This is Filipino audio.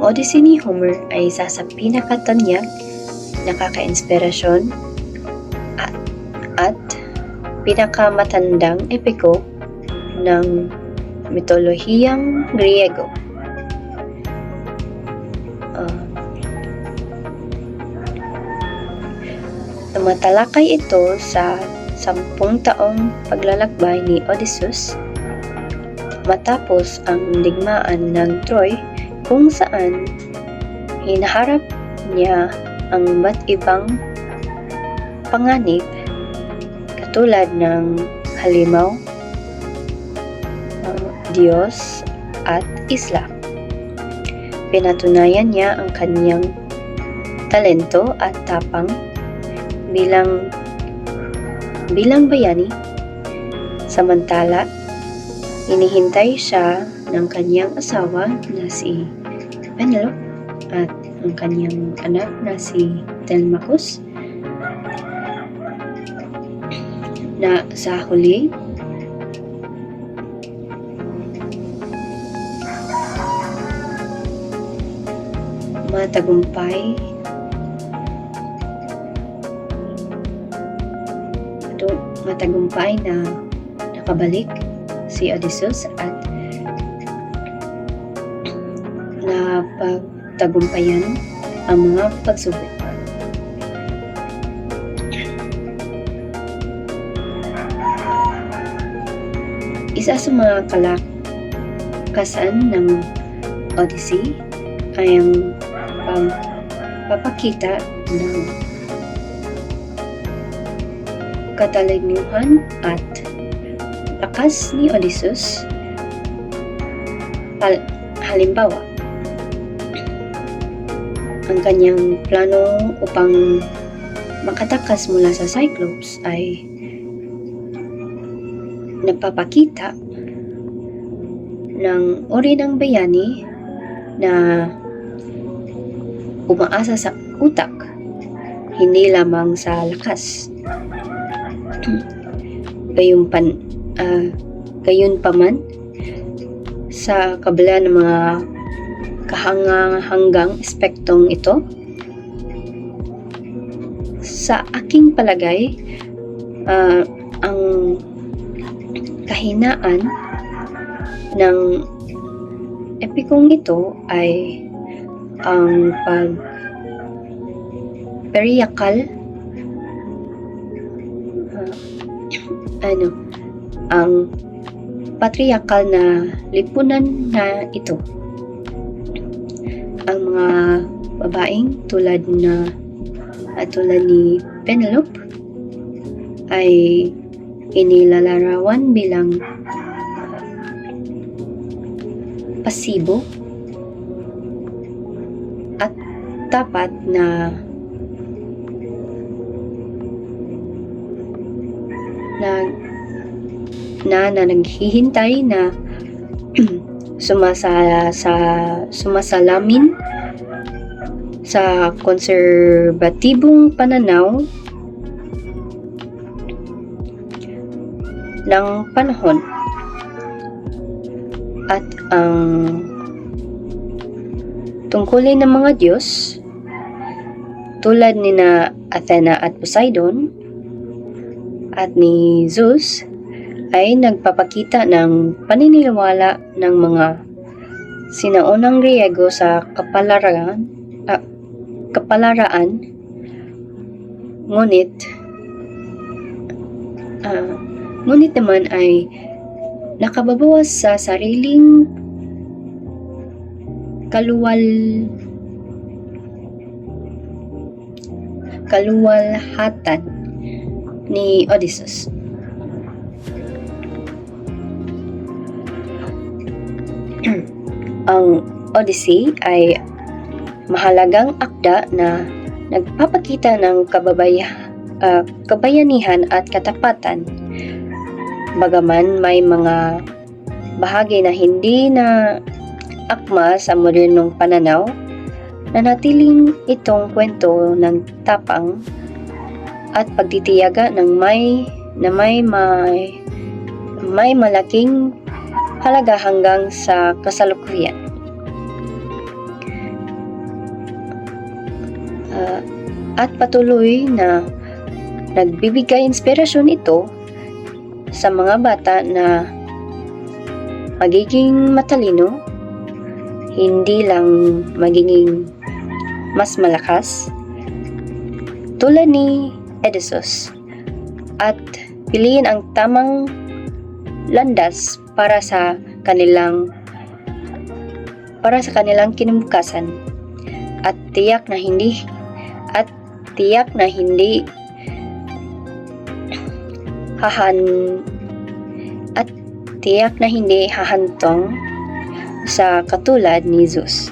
Odyssey ni Homer ay isa sa pinakatanyag, nakaka-inspirasyon at pinakamatandang epiko ng mitolohiyang Griego. Tumatalakay ito sa 10 taong paglalakbay ni Odysseus matapos ang digmaan ng Troy, kung saan hinaharap niya ang iba't ibang panganib katulad ng halimaw, Diyos at isla. Pinatunayan niya ang kanyang talento at tapang bilang bayani. Samantala, hinihintay siya ng kanyang asawa na si Penelope at ang kanyang anak na si Telemachus, na sa huli matagumpay na nakabalik si Odysseus at napagtagumpayan ang mga pagsubok. Isa sa mga kalakasan ng Odyssey ay ang pagpapakita ng kataliguhan at lakas ni Odysseus. Halimbawa, ang kanyang plano upang makatakas mula sa Cyclops ay nagpapakita ng uri ng bayani na umaasa sa utak, hindi lamang sa lakas. Gayunpaman, sa kabila ng mga kahanga-hanggang aspektong ito, sa aking palagay, ang kahinaan ng epikong ito ay ang ang patriarchal na lipunan na ito. Ang mga babaeng tulad ni Penelope ay inilalarawan bilang pasibo at tapat na naghihintay na sumasalamin sa konserbatibong pananaw ng panahon, at ang tungkulin ng mga Diyos tulad ni na Athena at Poseidon at ni Zeus ay nagpapakita ng paniniwala ng mga sinaunang Griego sa kapalaran, ngunit naman ay nakababawas sa sariling kaluwalhatan ni Odysseus. Ang Odyssey ay mahalagang akda na nagpapakita ng kabayanihan at katapatan. Bagaman may mga bahagi na hindi na akma sa modernong pananaw, nanatiling itong kwento ng tapang at pagtitiyaga ng may malaking halaga hanggang sa kasalukuyan. at patuloy na nagbibigay inspirasyon ito sa mga bata na magiging matalino, hindi lang magiging mas malakas, tulad ni Edison, at piliin ang tamang landas para sa kanilang kinabukasan, at tiyak na hindi hahantong sa katulad ni Zeus.